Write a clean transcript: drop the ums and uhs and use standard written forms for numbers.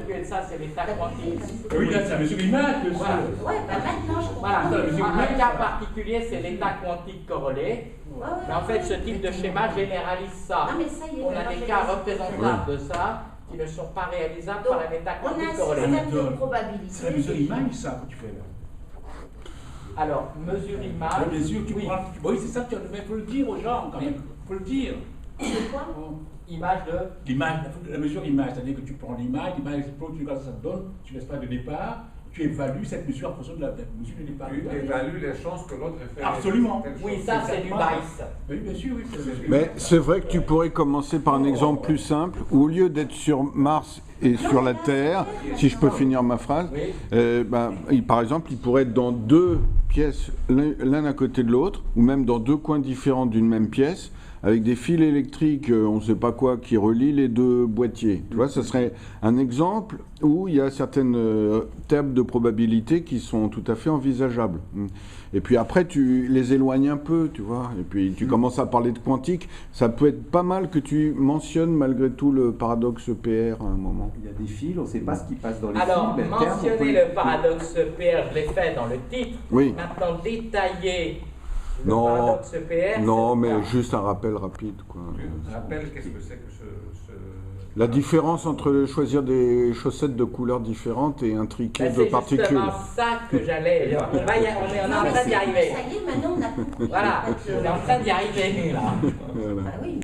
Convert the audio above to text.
particulier de ça, c'est l'état quantique. Oui, là, c'est la mesure image, bien sûr. Voilà. Ouais, bah maintenant je comprends. Voilà, Ça, la mesure un image. cas particulier, c'est l'état quantique corrélé. Mais en fait, ce type de schéma généralise ça. Non, mais ça y est, On a maintenant, des j'ai cas compris. représentables de ça qui ne sont pas réalisables Donc, par un état on a quantique un corrélé. système de C'est probabilité. la mesure image, ça, que tu fais là. Alors, mesure image. La mesure, tu oui. prends. Oui, c'est ça que tu as faut le dire aux gens, quand même. Il faut le dire. C'est quoi? Image de. L'image, la mesure image, c'est-à-dire que tu prends l'image explose, tu regardes ça te donne, tu laisses pas de départ, tu évalues cette mesure en fonction de la mesure de départ. Tu évalues les chances que l'autre ait fait. Absolument. telle chose. Oui, ça c'est du Bayes. Oui, bien sûr, oui. Mais c'est vrai que tu pourrais commencer par un exemple plus simple, où au lieu d'être sur Mars et sur la Terre, si je peux finir ma phrase, par exemple, il pourrait être dans deux pièces, l'un à côté de l'autre, ou même dans deux coins différents d'une même pièce, avec des fils électriques, on ne sait pas quoi, qui relient les deux boîtiers. Tu vois, ce serait un exemple où il y a certaines tables de probabilité qui sont tout à fait envisageables. Et puis après, tu les éloignes un peu, tu vois, et puis tu commences à parler de quantique. Ça peut être pas mal que tu mentionnes malgré tout le paradoxe PR à un moment. Il y a des fils, on ne sait pas ce qui passe dans les Alors, fils. mais le terme, on peut mentionner le- le paradoxe PR, je l'ai fait dans le titre. Oui. Maintenant, détailler le Non, paradoxe PR. non, c'est mais pas- juste un rappel rapide, quoi. Tu rappelles qu'est-ce que c'est que ce... La différence entre choisir des chaussettes de couleurs différentes et un triquet Ben, de c'est particules. justement ça que j'allais. On est en train d'y arriver. Ça y est, maintenant on a compris. Voilà, on est en train d'y arriver, là. Voilà. Bah oui,